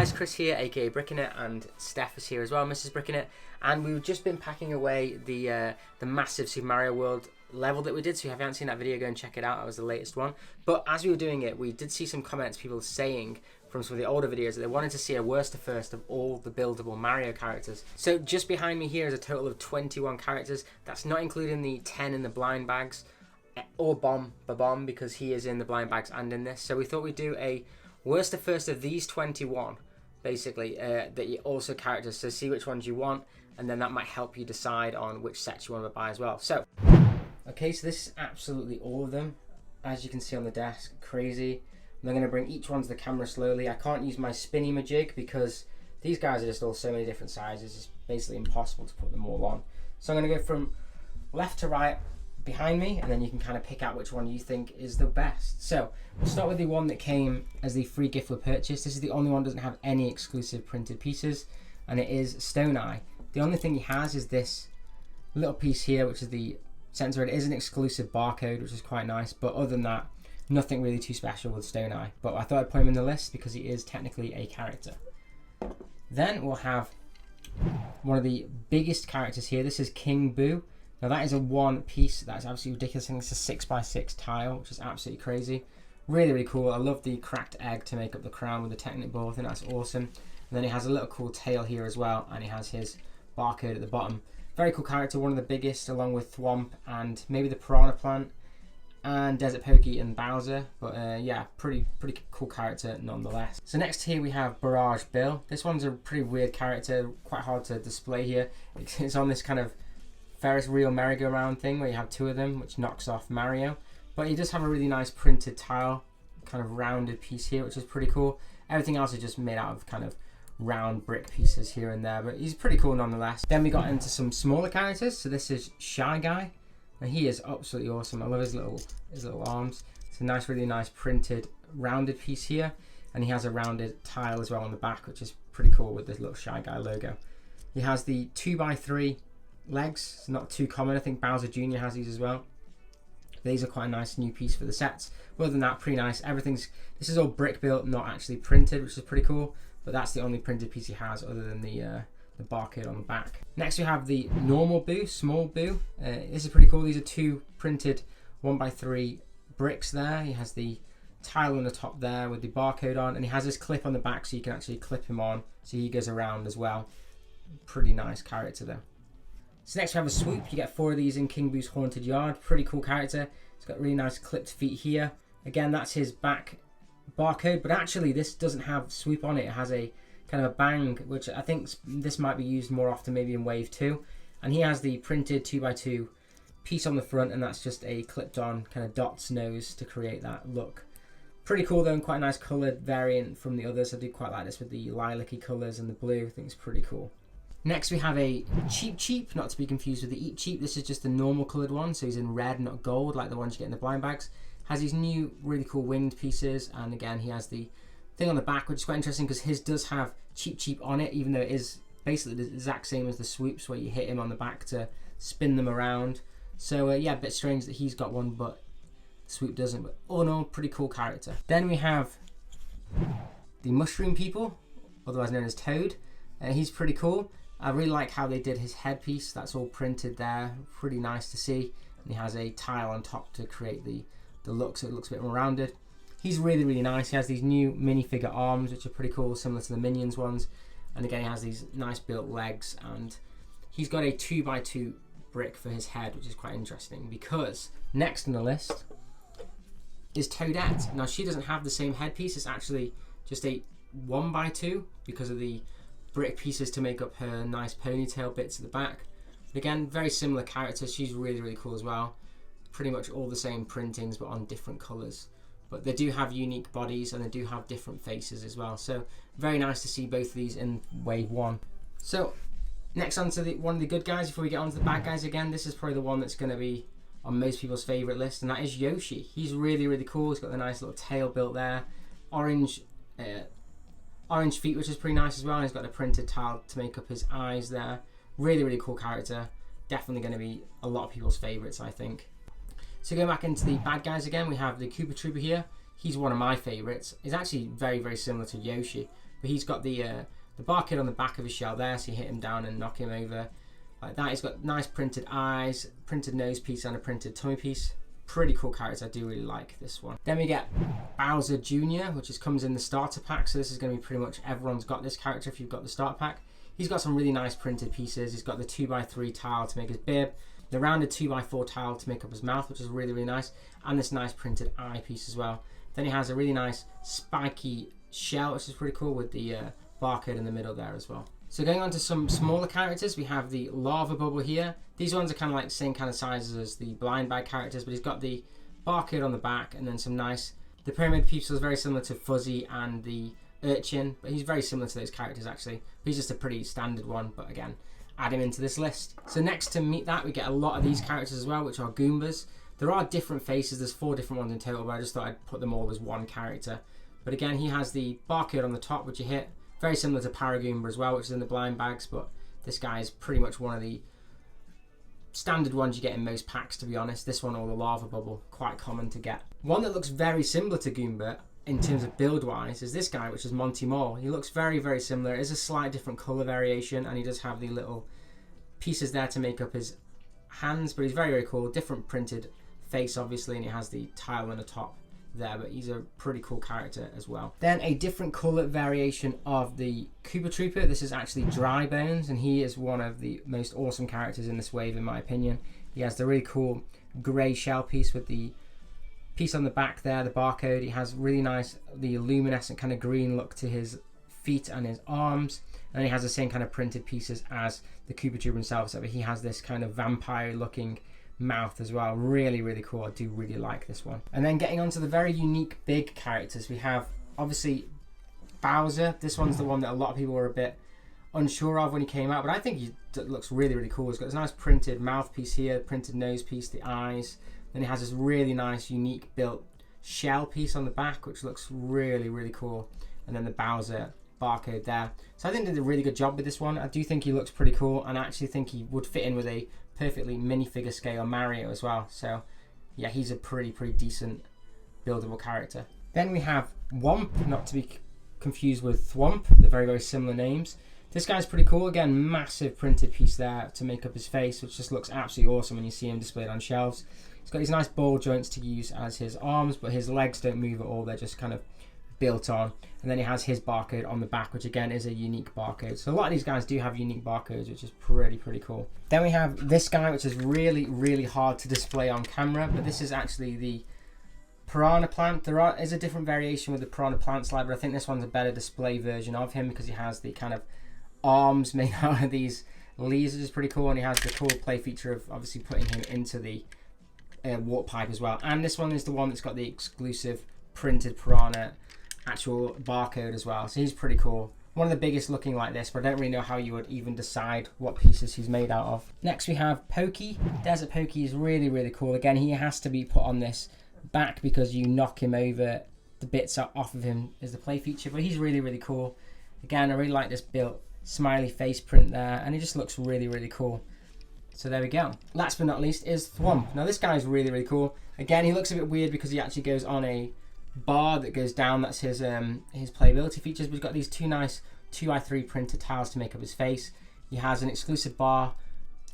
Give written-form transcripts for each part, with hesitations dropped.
guys, Chris here, aka bricknit, and Steph is here as well, Mrs. bricknit, and we've just been packing away the massive Super Mario World level that we did. So if you haven't seen that video, go and check it out. That was the latest one. But as we were doing it, we did see some comments, people saying from some of the older videos that they wanted to see a worst to first of all the buildable Mario characters. So just behind me here is a total of 21 characters. That's not including the 10 in the blind bags or Bomb because he is in the blind bags and in this. So we thought we'd do a worst to first of these 21, basically, that you also characters, so see which ones you want, and then that might help you decide on which sets you want to buy as well. So, okay, so this is absolutely all of them, as you can see on the desk. Crazy. I'm going to bring each one to the camera slowly. I can't use my spinny majig because these guys are just all so many different sizes. It's basically impossible to put them all on. So I'm going to go from left to right behind me, and then you can kind of pick out which one you think is the best. So we'll start with the one that came as the free gift with purchase. This is the only one that doesn't have any exclusive printed pieces, and it is Stone Eye. The only thing he has is this little piece here, which is the sensor. It is an exclusive barcode, which is quite nice, but other than that, nothing really too special with Stone Eye. But I thought I'd put him in the list because he is technically a character. Then we'll have one of the biggest characters here. This is King Boo. Now that is a one piece. That's absolutely ridiculous. I think it's a 6x6 tile, which is absolutely crazy. Really, really cool. I love the cracked egg to make up the crown with the Technic ball. I think that's awesome. And then he has a little cool tail here as well, and he has his barcode at the bottom. Very cool character, one of the biggest, along with Thwomp and maybe the Piranha Plant and Desert Pokey and Bowser. But yeah, pretty cool character nonetheless. So next here we have Barrage Bill. This one's a pretty weird character, quite hard to display here. It's on this kind of Ferris wheel merry-go-round thing where you have two of them, which knocks off Mario. But he does have a really nice printed tile, kind of rounded piece here, which is pretty cool. Everything else is just made out of kind of round brick pieces here and there, but he's pretty cool nonetheless. Then we got into some smaller characters. So this is Shy Guy, and he is absolutely awesome. I love his little arms. It's a nice, really nice printed rounded piece here, and he has a rounded tile as well on the back, which is pretty cool with this little Shy Guy logo. He has the 2x3 legs. It's not too common. I think Bowser Jr. has these as well. These are quite a nice new piece for the sets. Other than that, pretty nice. This is all brick built, not actually printed, which is pretty cool. But that's the only printed piece he has, other than the barcode on the back. Next we have the normal Boo, small Boo. This is pretty cool. These are two printed 1x3 bricks there. He has the tile on the top there with the barcode on, and he has this clip on the back, so you can actually clip him on, so he goes around as well. Pretty nice character there. So next we have a Swoop. You get 4 of these in King Boo's Haunted Yard. Pretty cool character. He's got really nice clipped feet here. Again, that's his back barcode, but actually this doesn't have Swoop on it. It has a kind of a bang, which I think this might be used more often maybe in Wave 2. And he has the printed 2x2 piece on the front, and that's just a clipped on kind of dots nose to create that look. Pretty cool though, and quite a nice coloured variant from the others. I do quite like this with the lilac-y colours and the blue. I think it's pretty cool. Next we have a Cheep Cheep, not to be confused with the Eat Cheap. This is just the normal coloured one, so he's in red, not gold, like the ones you get in the blind bags. Has these new really cool winged pieces, and again he has the thing on the back, which is quite interesting because his does have Cheep Cheep on it, even though it is basically the exact same as the Swoops, where you hit him on the back to spin them around. So yeah, a bit strange that he's got one but Swoop doesn't, but all in all, pretty cool character. Then we have the Mushroom People, otherwise known as Toad. He's pretty cool. I really like how they did his headpiece. That's all printed there. Pretty nice to see. And he has a tile on top to create the look, so it looks a bit more rounded. He's really, really nice. He has these new minifigure arms, which are pretty cool, similar to the Minions ones. And again, he has these nice built legs, and he's got a 2x2 brick for his head, which is quite interesting, because next on the list is Toadette. Now, she doesn't have the same headpiece. It's actually just a 1x2 because of the brick pieces to make up her nice ponytail bits at the back. But again, very similar character. She's really, really cool as well. Pretty much all the same printings, but on different colours. But they do have unique bodies, and they do have different faces as well. So very nice to see both of these in Wave 1. So next on to one of the good guys before we get on to the bad guys again. This is probably the one that's going to be on most people's favourite list, and that is Yoshi. He's really, really cool. He's got the nice little tail built there. Orange feet, which is pretty nice as well, and he's got a printed tile to make up his eyes there. Really, really cool character. Definitely going to be a lot of people's favourites, I think. So going back into the bad guys again, we have the Koopa Troopa here. He's one of my favourites. He's actually very, very similar to Yoshi. But he's got the barcode on the back of his shell there, so you hit him down and knock him over like that. He's got nice printed eyes, printed nose piece, and a printed tummy piece. Pretty cool character. I do really like this one. Then we get Bowser Jr., which comes in the starter pack. So this is going to be pretty much everyone's got this character if you've got the starter pack. He's got some really nice printed pieces. He's got the 2x3 tile to make his bib, the rounded 2x4 tile to make up his mouth, which is really, really nice, and this nice printed eye piece as well. Then he has a really nice spiky shell, which is pretty cool, with the barcode in the middle there as well. So going on to some smaller characters, we have the lava bubble here. These ones are kind of like the same kind of sizes as the blind bag characters, but he's got the barcode on the back and then some nice... The pyramid pupil is very similar to Fuzzy and the Urchin, but he's very similar to those characters actually. He's just a pretty standard one, but again, add him into this list. So next to meet that, we get a lot of these characters as well, which are Goombas. There are different faces, there's 4 different ones in total, but I just thought I'd put them all as one character. But again, he has the barcode on the top, which you hit. Very similar to Paragoomba as well, which is in the blind bags, but this guy is pretty much one of the standard ones you get in most packs, to be honest. This one or the lava bubble, quite common to get. One that looks very similar to Goomba in terms of build wise is this guy, which is Monty Mole. He looks very, very similar. It is a slight different colour variation, and he does have the little pieces there to make up his hands, but he's very, very cool. Different printed face obviously, and he has the tile on the top there, but he's a pretty cool character as well. Then a different colour variation of the Koopa Troopa. This is actually Dry Bones, and he is one of the most awesome characters in this wave in my opinion. He has the really cool grey shell piece with the piece on the back there, the barcode. He has really nice, the luminescent kind of green look to his feet and his arms, and he has the same kind of printed pieces as the Koopa Troopa himself, so he has this kind of vampire looking mouth as well. Really, really cool. I do really like this one. And then getting on to the very unique big characters, we have obviously Bowser. This one's the one that a lot of people were a bit unsure of when he came out, but I think he looks really, really cool. He's got this nice printed mouthpiece here, printed nose piece, the eyes. Then he has this really nice unique built shell piece on the back, which looks really, really cool. And then the Bowser barcode there. So I think they did a really good job with this one. I do think he looks pretty cool, and I actually think he would fit in with a perfectly minifigure scale Mario as well. So yeah, he's a pretty decent buildable character. Then we have Whomp, not to be confused with Thwomp. They're very, very similar names. This guy's pretty cool. Again, massive printed piece there to make up his face, which just looks absolutely awesome when you see him displayed on shelves. He's got these nice ball joints to use as his arms, but his legs don't move at all. They're just kind of built on. And then he has his barcode on the back, which again is a unique barcode. So a lot of these guys do have unique barcodes, which is pretty cool. Then we have this guy, which is really hard to display on camera, but this is actually the Piranha Plant. There is a different variation with the Piranha Plant slide, but I think this one's a better display version of him because he has the kind of arms made out of these leaves, which is pretty cool, and he has the cool play feature of obviously putting him into the warp pipe as well. And this one is the one that's got the exclusive printed Piranha actual barcode as well, so he's pretty cool. One of the biggest looking like this, but I don't really know how you would even decide what pieces he's made out of. Next we have Pokey. Desert Pokey is really cool. Again, he has to be put on this back because you knock him over, the bits off of him is the play feature, but he's really cool. Again, I really like this built smiley face print there, and it just looks really cool. So there we go. Last but not least is Thwomp. Now this guy is really cool. Again, he looks a bit weird because he actually goes on a bar that goes down. That's his playability features, but he's got these two nice 2x3 printed tiles to make up his face. He has an exclusive bar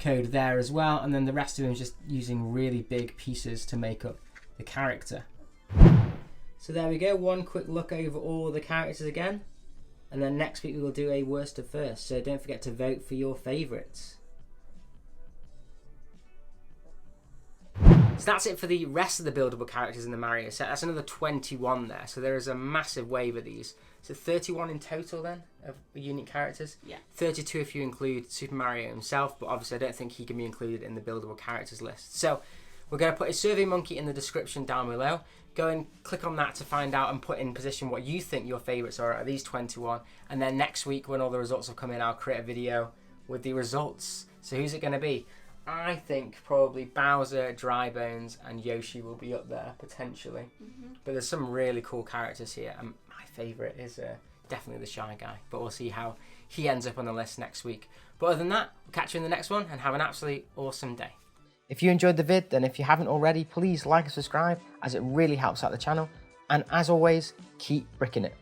code there as well, and then the rest of him is just using really big pieces to make up the character. So there we go, one quick look over all the characters again, and then next week we will do a worst of first, so don't forget to vote for your favourites. So that's it for the rest of the buildable characters in the Mario set. That's another 21 there, so there is a massive wave of these. So 31 in total then of unique characters? Yeah. 32 if you include Super Mario himself, but obviously I don't think he can be included in the buildable characters list. So we're going to put a Survey Monkey in the description down below. Go and click on that to find out and put in position what you think your favourites are out of these 21. And then next week when all the results have come in, I'll create a video with the results. So who's it going to be? I think probably Bowser, Dry Bones, and Yoshi will be up there, potentially. But there's some really cool characters here, and my favourite is definitely the Shy Guy. But we'll see how he ends up on the list next week. But other than that, we'll catch you in the next one, and have an absolutely awesome day. If you enjoyed the vid, then if you haven't already, please like and subscribe, as it really helps out the channel. And as always, keep bricking it.